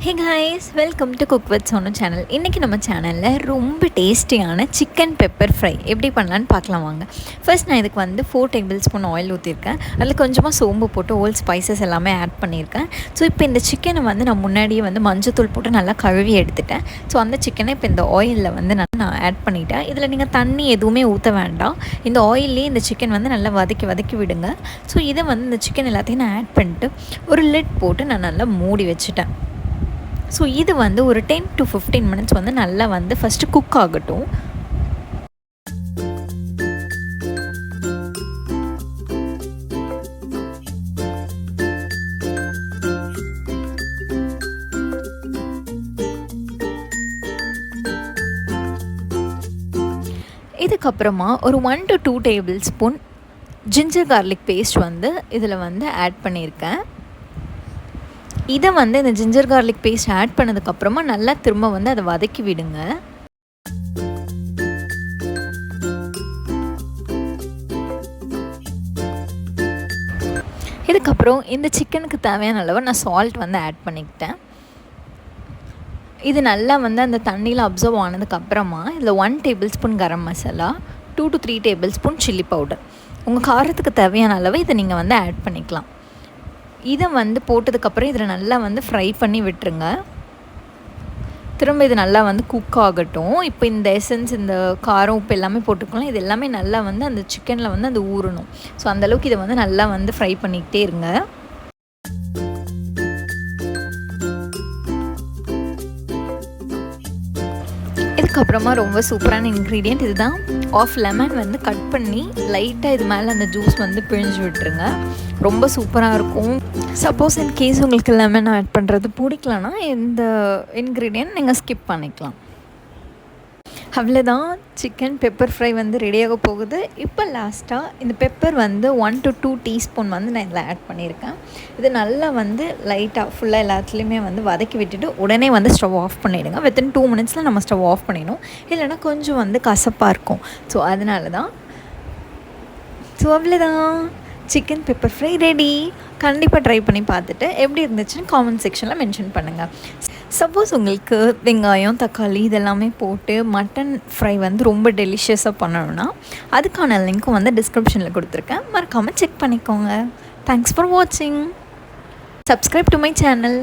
Hey guys, welcome to Cook with Sonu channel. இன்னைக்கு நம்ம சேனல்ல ரொம்ப டேஸ்டியான சிக்கன் பெப்பர் ஃப்ரை எப்படி பண்ணலாம்னு பார்க்கலாம் வாங்க. ஃபர்ஸ்ட் நான் இதுக்கு வந்து 4 டேபிள்ஸ்பூன் ஆயில் ஊற்றிருக்கேன். அதில் கொஞ்சமாக சோம்பு போட்டு ஹோல் ஸ்பைசஸ் எல்லாமே ஆட் பண்ணியிருக்கேன். ஸோ இப்போ இந்த சிக்கனை வந்து நான் முன்னாடியே வந்து மஞ்சத்தூள் போட்டு நல்லா கழுவி எடுத்துட்டேன். ஸோ அந்த சிக்கனை இப்போ இந்த ஆயிலில் வந்து நான் ஆட் பண்ணிட்டேன். இதில் நீங்கள் தண்ணி எதுவுமே ஊற்ற வேண்டாம். இந்த ஆயிலே இந்த சிக்கன் வந்து நல்லா வதக்கி விடுங்க. ஸோ இதை வந்து இந்த சிக்கன் எல்லாத்தையும் நான் ஆட் பண்ணிட்டு ஒரு லிட் போட்டு நான் நல்லா மூடி வச்சுட்டேன். ஸோ இது வந்து ஒரு 10 to 15 மினிட்ஸ் வந்து நல்லா வந்து ஃபஸ்ட்டு குக் ஆகட்டும். இதுக்கப்புறமா ஒரு 1 to 2 tablespoon ginger garlic paste வந்து இதில் வந்து ஆட் பண்ணியிருக்கேன். இதை வந்து இந்த ஜிஞ்சர் கார்லிக் பேஸ்ட் ஆட் பண்ணதுக்கப்புறமா நல்லா திரும்ப வந்து அதை வதக்கி விடுங்க. இதுக்கப்புறம் இந்த சிக்கனுக்கு தேவையான அளவு நான் சால்ட் வந்து ஆட் பண்ணிக்கிட்டேன். இது நல்லா வந்து அந்த தண்ணியில் அப்சர்வ் ஆனதுக்கப்புறமா இதில் 1 table spoon garam masala, 2 to 3 table spoon chilli powder, உங்கள் காரத்துக்கு தேவையான அளவு இதை நீங்கள் வந்து ஆட் பண்ணிக்கலாம். இதை வந்து போட்டதுக்கப்புறம் இதில் நல்லா வந்து ஃப்ரை பண்ணி விட்டுருங்க. திரும்ப இது நல்லா வந்து குக் ஆகட்டும். இப்போ இந்த எசன்ஸ், இந்த காரம், உப்பு எல்லாமே போட்டுக்கலாம். இது எல்லாமே நல்லா வந்து அந்த சிக்கனில் வந்து அந்த ஊறணும். ஸோ அந்தளவுக்கு இதை வந்து நல்லா வந்து ஃப்ரை பண்ணிக்கிட்டே இருங்க. இதுக்கப்புறமா ரொம்ப சூப்பரான இன்க்ரீடியண்ட் இதுதான். ஆஃப் லெமன் வந்து கட் பண்ணி லைட்டாக இது மேலே அந்த ஜூஸ் வந்து பிழிஞ்சு விட்டுருங்க. ரொம்ப சூப்பராக இருக்கும். சப்போஸ் இன் கேஸ் உங்களுக்கு லெமன் ஆட் பண்ணுறது பிடிக்கலன்னா இந்த இன்க்ரீடியன்ட் நீங்கள் ஸ்கிப் பண்ணிக்கலாம். அவ்வளோதான், சிக்கன் பெப்பர் ஃப்ரை வந்து ரெடியாக போகுது. இப்போ லாஸ்ட்டாக இந்த பெப்பர் வந்து 1 to 2 டீஸ்பூன் வந்து நான் இதில் ஆட் பண்ணியிருக்கேன். இது நல்லா வந்து லைட்டாக ஃபுல்லாக எல்லாத்துலேயுமே வந்து வதக்கி விட்டுட்டு உடனே வந்து ஸ்டவ் ஆஃப் பண்ணிவிடுங்க. வித்தின் 2 மினிட்ஸில் நம்ம ஸ்டவ் ஆஃப் பண்ணிடணும். இல்லைனா கொஞ்சம் வந்து கசப்பாக இருக்கும். ஸோ அதனால தான். ஸோ அவ்வளோதான், சிக்கன் பெப்பர் ஃப்ரை ரெடி. கண்டிப்பாக ட்ரை பண்ணி பார்த்துட்டு எப்படி இருந்துச்சுன்னு காமெண்ட் செக்ஷனில் மென்ஷன் பண்ணுங்கள். சப்போஸ் உங்களுக்கு வெங்காயம், தக்காளி இதெல்லாமே போட்டு மட்டன் ஃப்ரை வந்து ரொம்ப டெலிஷியஸாக பண்ணணும்னா அதுக்கான லிங்க்கும் வந்து டிஸ்கிரிப்ஷனில் கொடுத்துருக்கேன். மறக்காமல் செக் பண்ணிக்கோங்க. தேங்க்ஸ் ஃபார் வாட்சிங். Subscribe to my channel.